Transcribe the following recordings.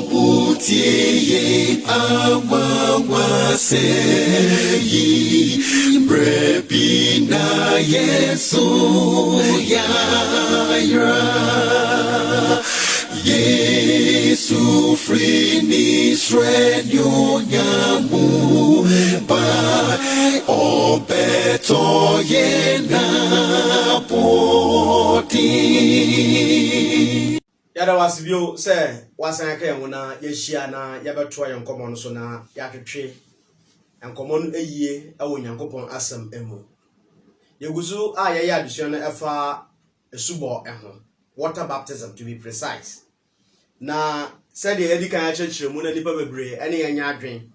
Obutiye amawase brebina Yesu yayra Yesu frini srenyo nyamu ba obeto yena poti. Yada wasibio se wasan ka yen na yehia na yabetoa yen komo no so na yatwetwe enkomo no eyie ewo Nyankopon asem emu yeguzu a ye adesua na efa esubo eho water baptism to be precise na said the edikan chechiremu na nipa bebre ene yenya adwen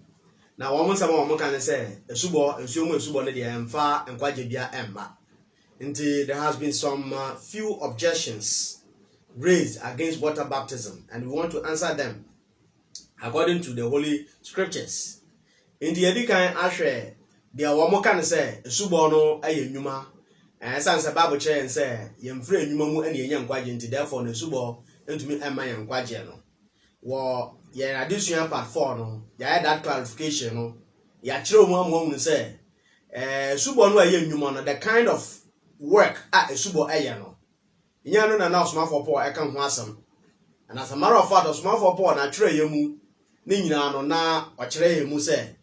na wo nsama wo kan se esubo esubo no de emfa enkwaje bia emba nti there has been some few objections raised against water baptism, and we want to answer them according to the Holy Scriptures. In the Edikan Ashre, the Awamokan say, Subono, a Yuma, and Sansa Bible chair and say, Yemfree Numu and Yan Quaginti, therefore, the Subo, into me and my young Quagiano. Well, yeah, additional part 4, no, yeah, that clarification, no, ya true one woman say, Subono, a Yuma, the kind of work at a Subo Ayano. Nyano na small for poor eka ho asem and as a matter of fact small for poor na kire yemu ni nyina no na o kire yemu se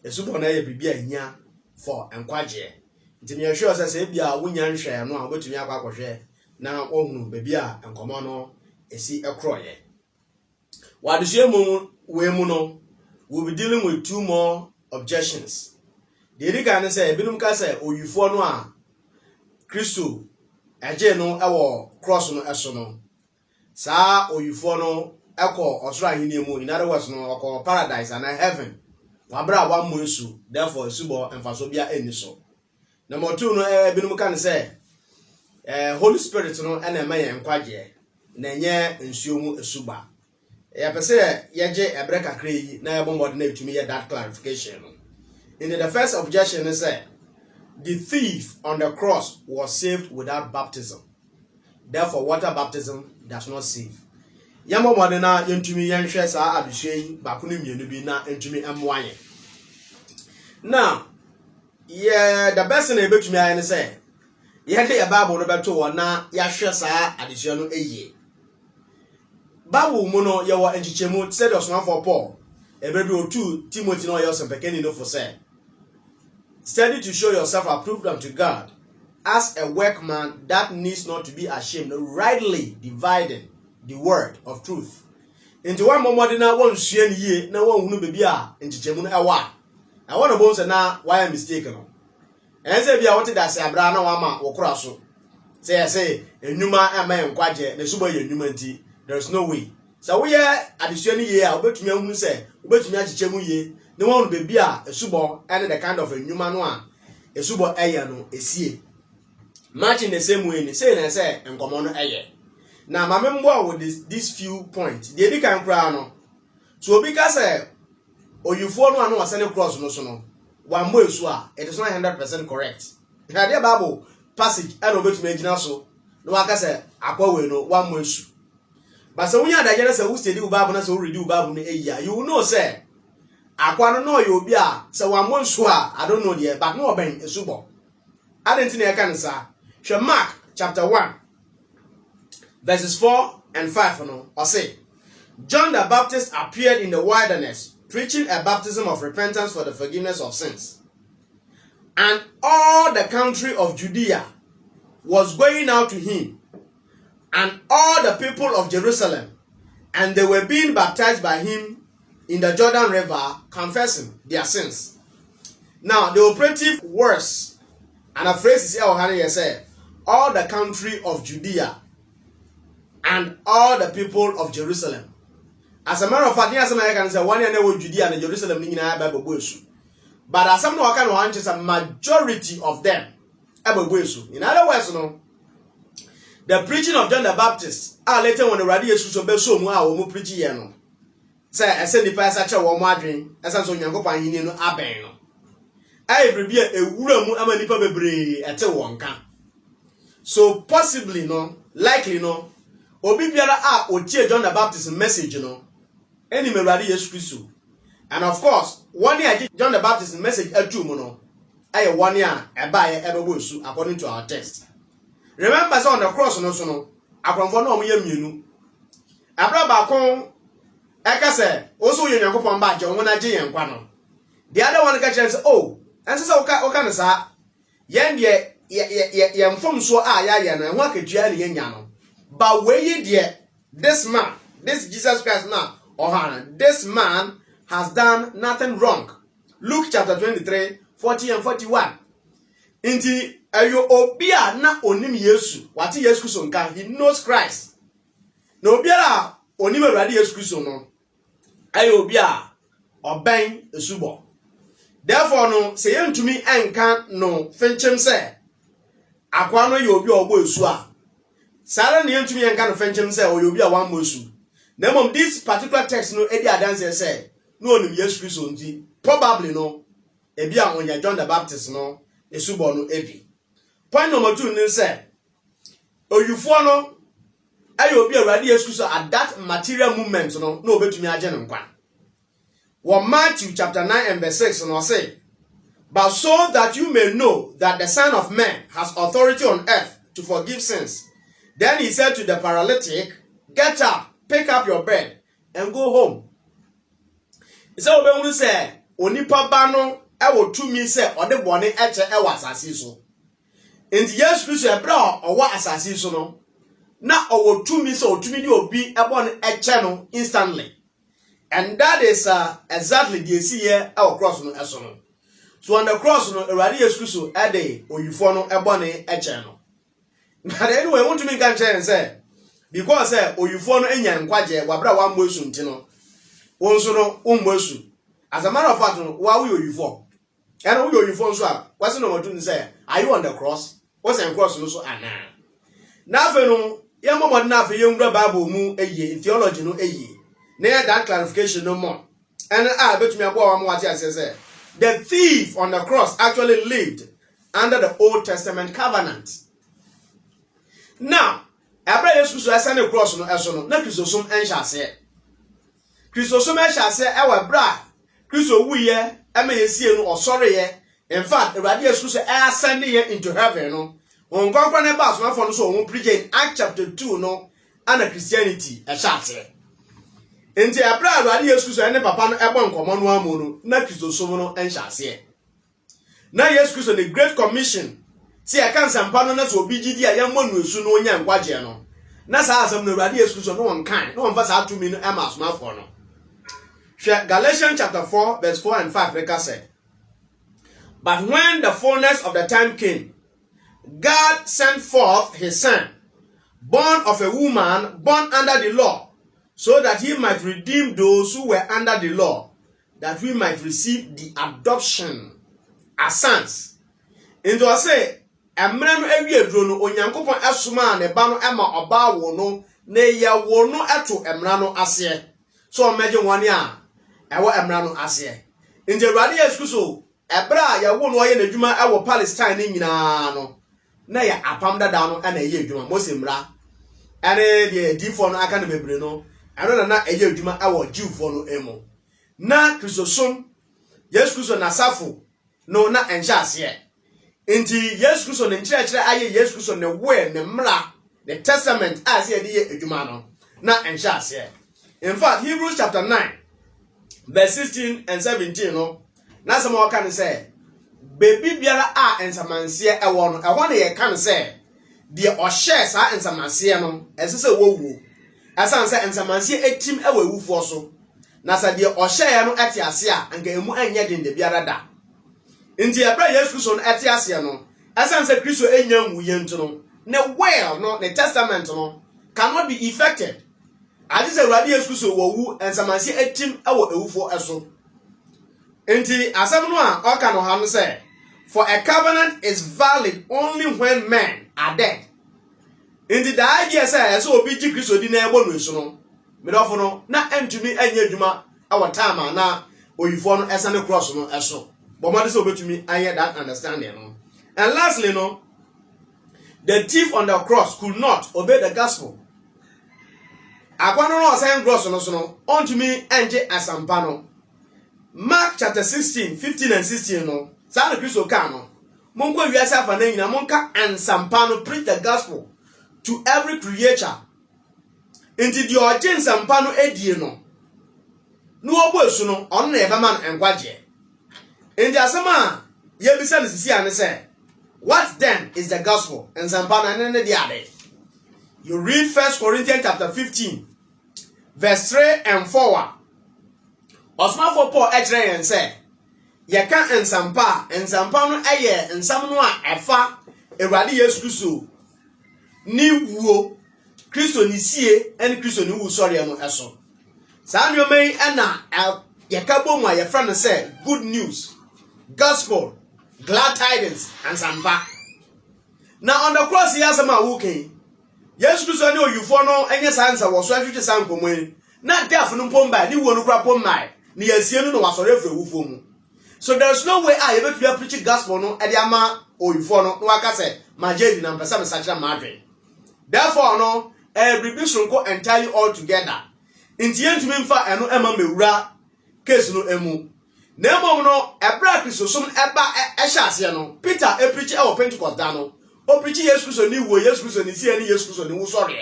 esubo na ye bibia hia for enkwaje nti me hwe o se bia wonya nhwe no a obetumi akwakohwe na ohunu bebia enkomo no esi ekroye wadehye mu we mu no we'll be dealing with two more objections. The edika say binum ka say oyifo no a Kristo eje no ewo cross no eso no sa oyifo no eko osoro ahini emu in other words no oko paradise and heaven wabra wa mmusu therefore esubo emfaso bia eni so. Number 2 no binum kan say Holy Spirit no ena ema ye nkwaje na enye nsuo mu esuba ya pese yeje ebreka krai na ebombod na etumi ye that clarification. In the first objection is say the thief on the cross was saved without baptism. Therefore, water baptism does not save. Yamo modena yentumi yenhwe sa aduhei bakunu mienu bi na entumi emwaye. Now, the best thing ebetumi aye say, ye de your Bible no beto wo na yahwe sa aduhei no eye. Bible mu no ye wo enchichemu said osman for Paul. Ebebi otu Timothy no ye osempekeni no for say. Study to show yourself approved unto God, as a workman that needs not to be ashamed, rightly dividing the word of truth. Into one moment na one share ye na one hunu baby a nchichemu na ewa. I want to bones na why I'm mistaken. And say bia wanted that say abra na wa ma wokora so. Say enuma ema enkwaje na subo ye enuma nti there is no way. So we addition ye a obetumi ahunu say obetumi achichemu ye. No one baby a esubo and the kind of a human one esubo eye no esie match in the same way ni say na say enkomo no eye na mamembo with these few points the edi kan kra no so obi ka say oyufo no anu wasane cross no so no one mo esu a it is not 100% correct na the Bible passage and obetumi agina so no aka say akwa we no one mo esu but so when you adagere say who study Bible na say who read Bible no eya you will know say akwano no yo bi a se wamon so a I don't know there but no oben esubo adenti na yeka nsa hwe Mark chapter 1 verses 4 and 5 no or say John the Baptist appeared in the wilderness preaching a baptism of repentance for the forgiveness of sins, and all the country of Judea was going out to him, and all the people of Jerusalem, and they were being baptized by him in the Jordan River, confessing their sins. Now, the operative words and a phrase is here, say, all the country of Judea and all the people of Jerusalem. As a matter of fact, yes, Americans say one year Judea and Jerusalem, but as some no can want a majority of them. In other words, no, the preaching of John the Baptist, later when the radius so be so more preaching. Say I send the pastor cha wo madwen esa so Nyankopon hini no aben no ai bibia ewura mu amanipa bebre ete wonka so possibly no likely no obi biara a otie John the Baptist message no eni Awurade Yesu Kristo. And of course, one year John the Baptist message atu mu no aye 1 year ebaye ebebo esu according to our text. Remember say on the cross no so no akromfo no omoye mienu. Abra ba kon eka say oso ye Nyankopon ba je won na je yen kwa no. The other one ka chere say oh, ense say oka no sa yen de ye mfom so a ya no ho akatua ne nya no. But we ye this man, this Jesus Christ now, this man has done nothing wrong. Luke chapter 23, 40 and 41. Inti ayo obia na onim Yesu. Wati Yesu Kristo nka, he knows Christ. Na obia onim Awurade Yesu Kristo no. Ayo obia oben esubo. Therefore no se yentumi enka no fenchem se akwa no ye obi ogbo esu a. Sara ne yentumi enka no fenchem se obi a wan mosu. Na mom this particular text no edi adanse say no onim Yesu Kristo nti probably no ebi a onya John the Baptist no esubo no ebi. Point number 2 ni say oyufo no ayo obi Awurade Yesu Kristo at that material movement no obetumi age no nkwa. Matthew chapter 9 and verse 6 no say, but so that you may know that the Son of Man has authority on earth to forgive sins. Then he said to the paralytic, get up, pick up your bed and go home. He said obewunu say onipa ba no ewo tumi say ode bone eche ewa asase so. Enti Yesu Kristo ebra owa asase so no na owo tumi say otumi di obi ebone eche no instantly. And that is exactly the see here our cross no eso no. So on the cross no Awurade Yesu Kristo ade oyufo no ebone eche no. But anyway, want to make a change say because oyufo no enya nkwaje wabra wa mmosu nti no wonso no ummosu. As a matter of fact no wa we oyufo. And we oyufo nso a wase no matu ni say are you on the cross? What's the cross no so ana. Na fe no ye momod na fe ye nwura Bible mu eye theology no eye. Na that clarification no more. And betumi abo wa mo wate say the thief on the cross actually lived under the Old Testament covenant. Now, Abra Yesu Kristo asane cross no eso no na Kristosum enhyase. Kristosum enhyase ewa bra. Kristo wuye ema yesie no osore ye. In fact, Awurade Yesu Kristo ascend ye into heaven no. On kwankwa ne ba so na fo no so on preach in Acts chapter 2 no ana Christianity enhyase. Enti Abra Awurade Yesu Kristo ene papa no ebo nkomo no amu no na Kristosum no enhyase. Na Yesu Kristo the Great Commission si akansampa no na so obi gidi a yamonu esu no onya nkwaje no na sa asem no Awurade Yesu Kristo no won kan no won fa sa atumi no ema asomafo no. Galatians chapter 4 verse 4 and 5 Reka said, but when the fullness of the time came, God sent forth his son, born of a woman, born under the law, so that he might redeem those who were under the law, that we might receive the adoption as sons. Into I say, emre no ewie duro no Onyankopon esoma ne ba no ema oba wo no na ye wo no eto emra no ase. So meje woni a ewo emra no ase. Nje Awurade Yesu Kristo ebra ya wo no ye n'adwuma ewo Palestine ni nyina no na ya apam dada no na ye adwuma Mose mra ene de difo no aka no bebre no eno na ye adwuma ewo Jewfo no emo na Kristosum Yesu Kristo na safo no na enche ase. Inti Yesu Kristo ne nkyerɛkyerɛ aye Yesu Kristo ne we ne mra the testament as ye de adwuma no na enhyɛ ase. In fact, Hebrews chapter 9 verse 16 and 17 no na some o kan say baby biara a ensamanse ɛwɔ no ɛhɔ ne ye kan say de ɔhyɛ saa ensamanse no ɛse sɛ wowu asan sɛ ensamanse etim ɛwɔ ewufo so na sɛ de ɔhyɛ no ɛte ase a anka emu anya den de biara da. Inti Abra Yesu Kristo no ete ase no asan se Kristo enya nwuye nto no ne well no the testament no cannot be effected. Adi se Awurade Yesu Kristo wowu ensamanse etim ewo ewufo eso. Inti asem no a oka no ha no say for a covenant is valid only when men are dead. Inti the idea say so obi ji Kristo di na ebo no eso no medofo no na entumi anya adwuma awo time na oyifo no esane cross no eso. But what is over to me, I hear that understanding. No? And lastly, no, the thief on the cross could not obey the gospel. Akwano no osan gross no so no ontumi enje asampa no. Mark chapter 16, 15 and 16 no. Sa no Kristo ka no. Monko wiase afa na nyina monka ansampa no, preach the gospel to every creature. Inti di oje nsampa no edie no. No obo esu no on na eba man enkwaje. Inti asema ye bisa ne sisi ane say, what then is the gospel? Nsampa no ne di ade. You read 1 Corinthians chapter 15 verse 3 and 4. Osman for Paul echere yen say, ye kan nsampa no eye nsam no a efa Ewurade Yesu Kristo ni wuo Kristo ni sie en Kristo ni wu sori no eso. Sa nyomen na ye ka bom a ye fra no say good news, gospel, glad tidings and nsampa. Now on the cross he has ma wo kan Yesu Kristo ni oyufo no enye sansa wo so atwetwe san komoi na death no pomba ni wo no kra pomai ni yasie no wasore afre wufo mu. So there's no way I ever to preach gospel no e dia ma oyufo no waka say ma jedi na mpesa me sakira ma adwen. Therefore no every bishonko entirely all together. Inti yentumi mfa eno ema mewura case no emu. Na emom no ebra Kristo som eba ehya ase no Peter e preach e o Pentecost da no. O preach Yesu Kristo ni wo Yesu Kristo ni sie ni Yesu Kristo ni wo sori.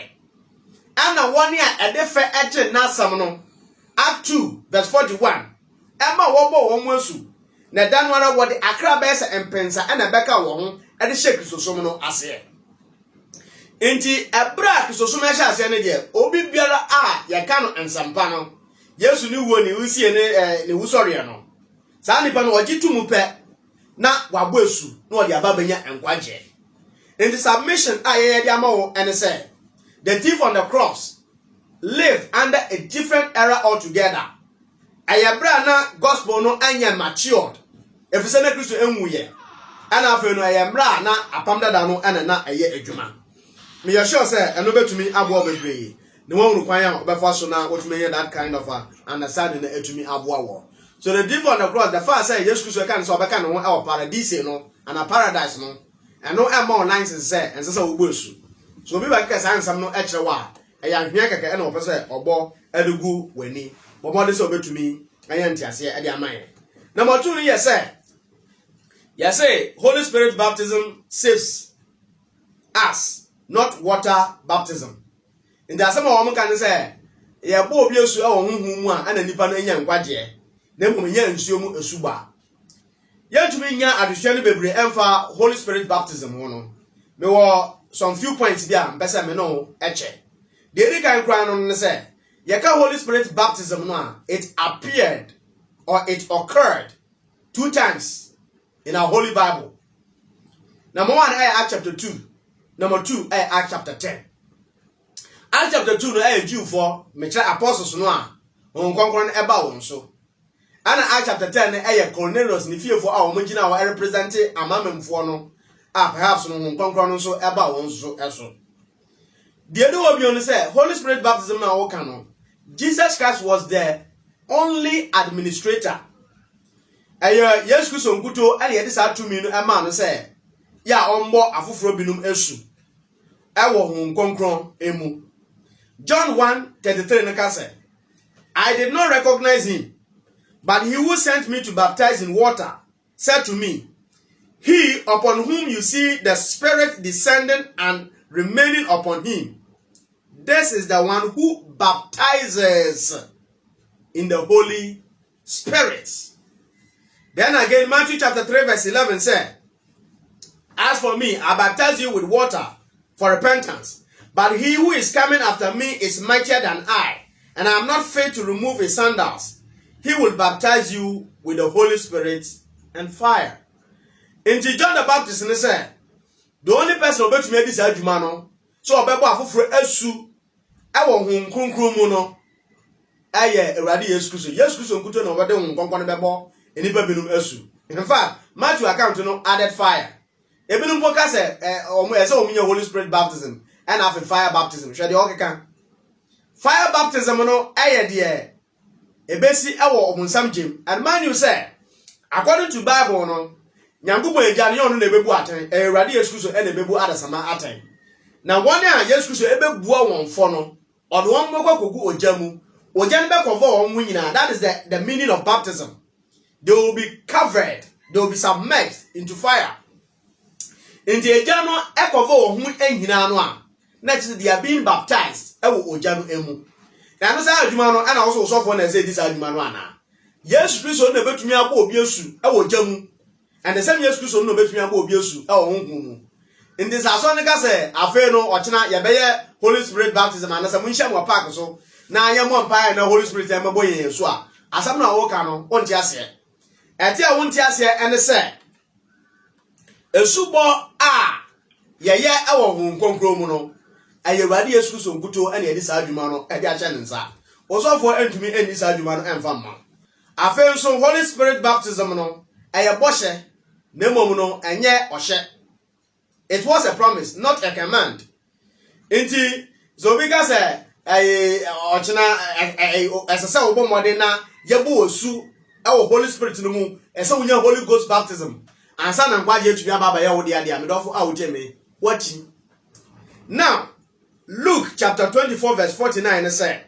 Ana woni a edefe eche na asam no Act 2 verse 41. Emma wo bo wo asu. Na danwara wo de akra be se empensa na beka wo ho e de hye Kristo som no ase. Enti ebra Kristo som ehya ase ne de obi biara a ye ka no ensampa no Yesu ni wo ni usie ne wo sori no. Sa nipa no ogi tumu pe na wabo asu na wo de aba benya enkwaje. In the submission, and say, the thief on the cross lived under a different era altogether. Ayabra gospel no anya matured. If you say na Kristo enwuye, ana afa no ayamra na apamda da no ana na eye adwuma. Me you sure say eno betumi abo bebree. Ne won kwan ya obefa so na wotumi that kind of understanding na etumi abo wo. So the thief on the cross, the first say Jesus Kristo kan so obeka no e paradise no and a paradise no. And no more lines is said, and so we so be like a some no extra wa. A young Yakaka and opposite or bo edugu weni. But what is over to me? I am Tiasia at your mind. Number 2, yes, sir. Yes, say Holy Spirit baptism saves us, not water baptism. In the some woman can say, ya bo bi osu e wo honhum a ana nipa no enya nkwaje. Na mmom nya nsuo mu esuba. Yentumi nya adehwe no bebre emfa Holy Spirit baptism ho no. Me wo some few points bia mpesa me no eche. The eri kan kran no say, ye ka Holy Spirit baptism no a it appeared or it occurred 2 times in our Holy Bible. Number 1 Acts chapter 2. Number 2 Acts chapter 10. Acts chapter 2 no Jew for me try apostles no a on konkon eba won so. Ana Acts chapter 10 Cornelius ni fiefo a omagina wa represent amamemfo no perhaps no nkonkron no so eba won so eso. The other one you say Holy Spirit baptism na wo kan no. Jesus Christ was the only administrator. Yes Kristo nkuto ele yede sa tumi no ema no say ya ombo afoforo binum esu. Ewo hu nkonkron emu. John 1:33 no ka say, I did not recognize him. But he who sent me to baptize in water said to me, he upon whom you see the Spirit descending and remaining upon him, this is the one who baptizes in the Holy Spirit. Then again, Matthew chapter 3 verse 11 said, as for me, I baptize you with water for repentance. But he who is coming after me is mightier than I, and I am not fit to remove his sandals. He will baptize you with the Holy Spirit and fire. In John the Baptist said, the only person who bet me this adwuma no, so obebo afoforo asu e wo hon kronkron mu no, aye Ewurade Yesu Kristo. Yesu Kristo nkuto na obede hon kronkron bebo enipa binum asu. In fact, Matthew account no added fire. Ebinum poka say omo ese omunya Holy Spirit baptism and after fire baptism. Hwe de okeka. Fire baptism no aye de ebesi ewo omunsam gem. And man you say, according to Bible no, Nyankopon eja ne onu na ebebu aten. Ewurade Yesu Kristo e na ebebu adasama aten. Na wone a Yesu Kristo ebebua won fo no, or the one mokoku ojamu ojanbe cover nyina. That is the meaning of baptism. They will be covered, they will be submerged into fire. In the ejano ekovo ohun enyina no a next they are being baptized ewo ojano emu. Na no say adwuma no and also so for na say this adwuma no ana. Yes Christ no betumi akọ obi esu ewo ojamu. And the same yes Christ no betumi akọ obi esu ewo honhom mu. In this asonika say afa no ochina ye beye Holy Spirit baptism and say munhia mo park so na anya mo mpa na Holy Spirit e mabo yen so a asam na wo ka no onti ase. Eti a wonti ase ene say esubo a yeye ewo hun konkro mu no ayewade Yesu so nkuto ene edi sa adwuma no edi a che nsa osofo entumi eni sa adwuma no emfa mma afen so Holy Spirit baptism no eye boshe na mom no enye ohye. It was a promise, not a command. Inti zobika say ochina esese obo mode na yebo osu ewo Holy Spirit no mu ese wunya Holy Ghost baptism ansa na ngwaje etu bia baba ya wo dia dia medofo a woteme wachi. Now Luke chapter 24 verse 49 say,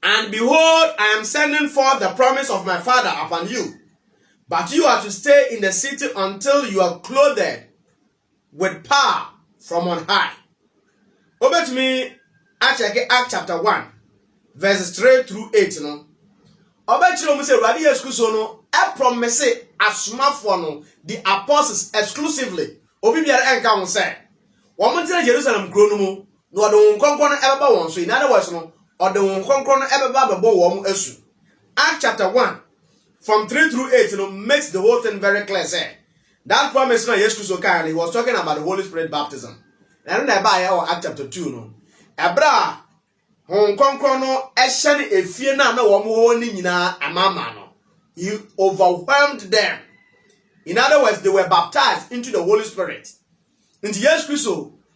and behold, I am sending forth the promise of my Father upon you, but you are to stay in the city until you are clothed with power from on high. Over to me, I check Act chapter 1 verses 3 through 8 no. Over to me say Radi Yesu no I promise asuma for no the apostles exclusively. Obi biara enka won say won tire Jerusalem kro no mu no de won konkon no ebeba won so in other words no ode won konkon no ebeba bebo won asu. Act chapter 1 from 3 through 8 no makes the whole thing very clear say that promise no Yesu so kind, he was talking about the Holy Spirit baptism. And then by Act chapter 2 no ebra hon konkon no ehye ne efie na wo mo ni nyina amama no. He overwhelmed them. In other words, they were baptized into the Holy Spirit. Into Yesu Christ,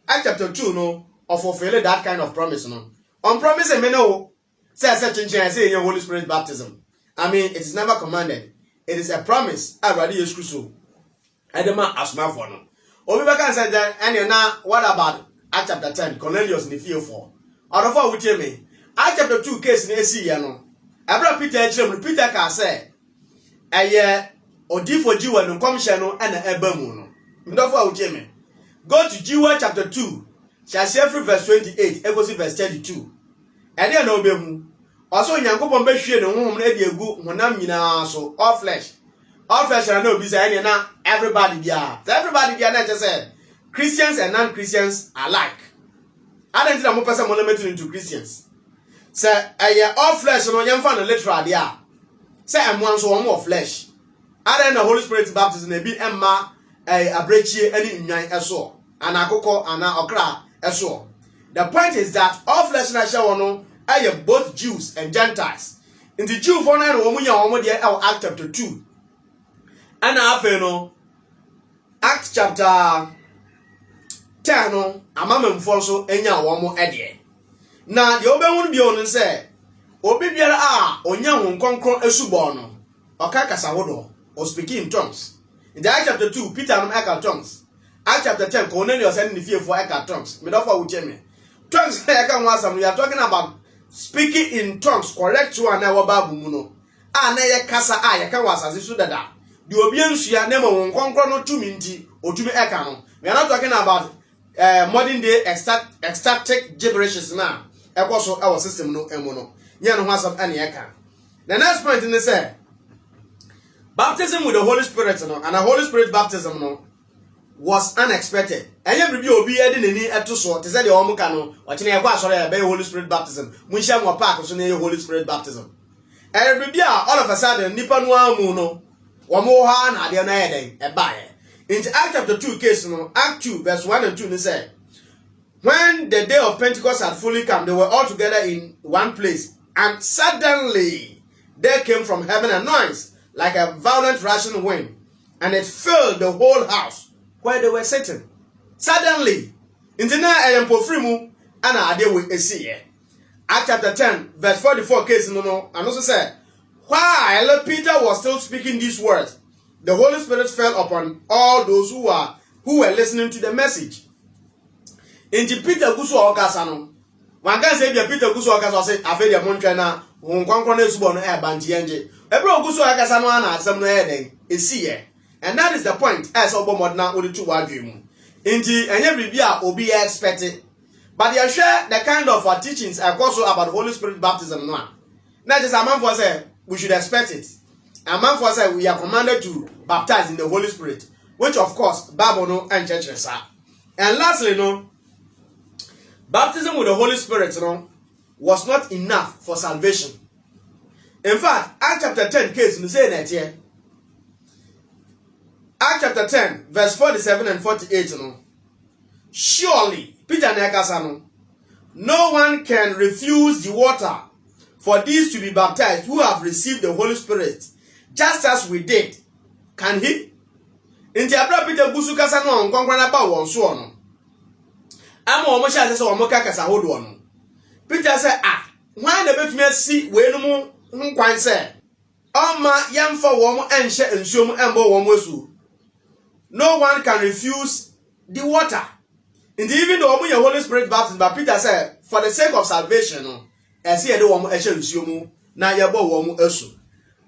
Act chapter 2 no of fulfill that kind of promise no. On promise me no say say in Holy Spirit baptism. I mean, it is never commanded. It is a promise. I ready Yesu Christ. Edema asma for no. Obi baka said that and now what about Act chapter 10 Cornelius in the fear for. Out of all which me Act chapter 2 case in AC no. Abra Peter Peter can say eye odifo jiwa no commission no and eba mu no. Ndofo which me go to Joel chapter 2 shall say from verse 28 e go see verse 32. And there no be mu. Also Nyankopon be hwie ne honhom na e egu honam nyina so all flesh. All flesh are no be say na everybody there. So everybody there na just say Christians and non-Christians alike. I don't think I'm person monument into Christians. Say all flesh no yemfa no literal there. Say am one so more flesh. I don't know Holy Spirit baptism e bi emma abrechie any nwan eso anakoko ana okra eso. The point is that all flesh na share no both Jews and Gentiles. In the Jew for na wo munya wo de Act chapter 2. And afa no Act chapter 10 no amamemfo so enya wo mo ede. Na de obehun bi onu se obi biara a onya ho nkonkron esubo no oka kasa wodo or speaking in tongues. In the Act chapter 2 Peter no eka tongues. Act chapter 10 Cornelius and the fear for eka tongues. Me do for ucheme. Tongues eka wasam we are talking about speaking in tongues correct one na wo Bible mu no. A na ye kasa a ye ka wasase so dada. The obi ensua na mo nkonkron no tumi nti otumi eka no. We are not talking about modern day ecstatic gibberishes now. Ekoso our system no emo no. Nya no hasam ane eka. The next point in say baptism with the Holy Spirit no and the Holy Spirit baptism no was unexpected. Enye bibi obi ede nani eto so te say de omo ka no o kine ekwa asore ya be Holy Spirit baptism. Munhia mo park so na Holy Spirit baptism. Bibi all of a sudden nipa no amu no wo mo ha na ade na yeden e baaye. In Act chapter 2 case no Act 2 verse 1 and 2 they say when the day of Pentecost had fully come, they were all together in one place, and suddenly there came from heaven a noise like a violent rushing wind, and it filled the whole house where they were sitting. Suddenly, in the night and I we see Act chapter 10 verse 44 case no and also said while Peter was still speaking these words, the Holy Spirit fell upon all those who were listening to the message. In Peter guso okasa no One can say Peter Guso Akasa say Afelia Montana, whom Concron is born air bantienge. Ebro Guso Akasamana, some heading is here. And that is the point as Obomodna only to Wadium. Indeed, and every year will be expected. But they share the kind of teachings also about Holy Spirit baptism. Now, just a man for say we should expect it. A man for say we are commanded to baptize in the Holy Spirit, which of course Bible and churches are. And lastly, baptism with the Holy Spirit was not enough for salvation. In fact, Acts chapter 10 case we say that here. Acts chapter 10, verse 47 and 48. Surely, Peter Nekasano, no one can refuse the water for these to be baptized who have received the Holy Spirit, just as we did. Can he? In the Abra Peter Busukasano on Concranaba one sworn. I'm almost as a Mokakasa hold one. Peter said, why the bit me see when no quite say, oh, my young for woman and share and show and bo womosu. No one can refuse the water. Indeed, even though we are Holy Spirit baptism, but Peter said, for the sake of salvation, as he had a woman, now you woman also.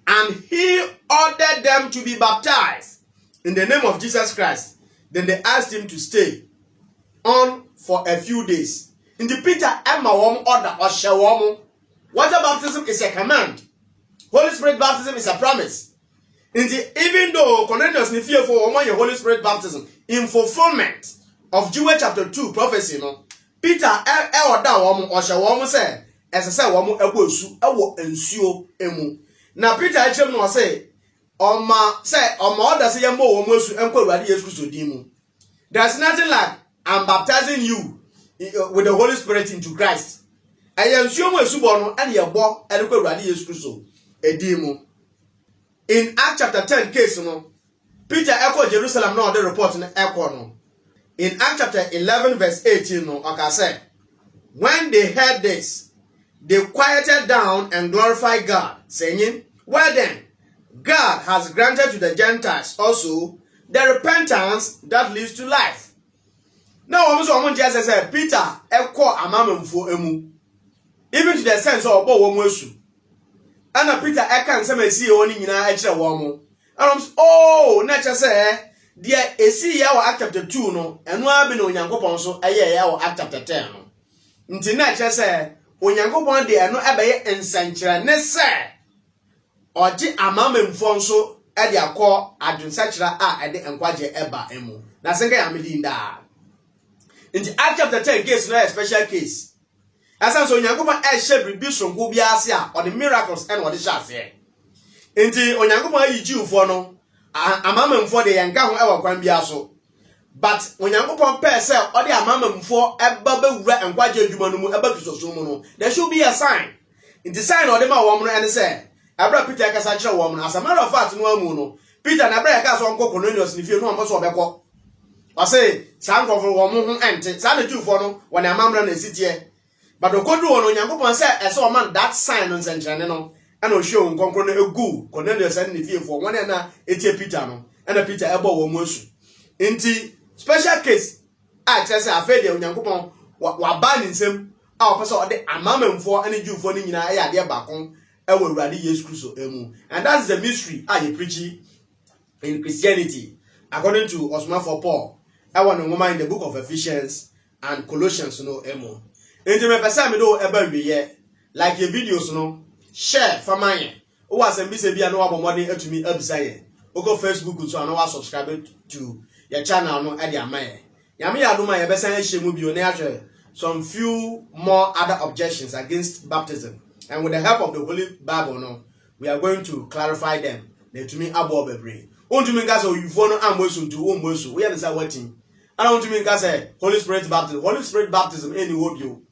And he ordered them to be baptized in the name of Jesus Christ. Then they asked him to stay on for a few days. In the Peter Emma woman order or shall woman. Water baptism is a command. Holy Spirit baptism is a promise. Even though Cornelius ni fear for your Holy Spirit baptism in fulfillment of Joel chapter 2 prophecy, Peter order woman or shall woman say, as I say, woman ensuo emu. Now Peter actually no say, on my order say yambo woman su enko radi Yesu dimu. There's nothing like I'm baptizing you with the Holy Spirit into Christ. I ensuo mo esu bono and yebo enko radi Yesu edimu. In Acts chapter 10 case, Peter echoed Jerusalem now the report in echo. In Acts chapter 11 verse 18, okay, said, when they heard this, they quieted down and glorified God, saying, well then, God has granted to the Gentiles also the repentance that leads to life. Now, almost just said, Peter echo amamum for emu, even to the sense of Bowomosu. And Peter Ekan some see only in a extra warm. Oh, nature say, dear, a see our act chapter 2, no, and no been on Yankopon so a year our act chapter 10. Until nature say, when Yankopon de no abbey and century, necessary. Or G. Amam Fonso at their core at Satura at the Enquaje Eba Emu. That's a I'm in that. In the act chapter 10 case, no special case. As I saw Yankuba shape rebuke from Gubiasia or the miracles and what the shots here. Indeed, on Yankuba Jew for no, Amam for the Yankahu ever Quambiaso. But when Yankuba pair sell or the Amam for a bubble rat and Quaja Jumanu about to Sumuno, there should be a sign. In the sign of the woman and say, Abra Peter Casacha woman, as a matter of fact, no mono. Peter and Abra Cas on Cornelius if you know much of a I say, San of a woman and San Jew for no when a mamma is city. But the Kodu on Yankopon said, I saw a man that sign on Saint Janino, and will show Concron a goo, Cornelius and the fear for one and a Pitano, and a Peter Ebo Mosu. Inti special case, I just say, I fed you on Yankopon, what banning him, our person, the Amam for any Jew for Nina, I dear Bacon, I will rally yes crucial emu. And that's the mystery I preach in Christianity, according to Osman for Paul. I want to remind the book of Ephesians and Colossians no emu. Enti me pesa me do eba wiye like your videos no share for mine. O was mbise bia no abomode atumi abisa ye. O go Facebook so na wa subscribe to your channel no e dia maye. Yame ya do ma ye besa ehye mu bio na ahwe some few more other objections against baptism. And with the help of the Holy Bible no we are going to clarify them. Na etumi abo bebre. Ontumi nka so yufo no amosu ntu o mosu. We understand what thing. I don't want to mean say Holy Spirit baptism. Holy Spirit baptism any hope you.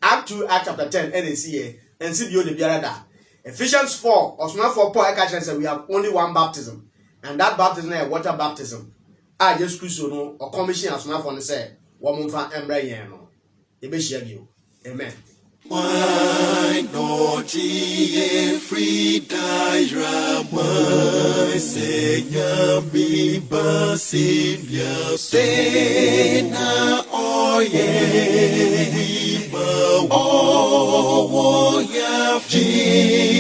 Act 2, Act chapter 10, and see here, and see the Biarada. Ephesians 4, or small 4, Paul Ekachen said we have only one baptism, and that baptism is water baptism. I just Christo no, or commission as small for the say, one month for Embra Yano. Amen. Why not ye free diorama? Senya mi basilya sena oye wima owo ya fi.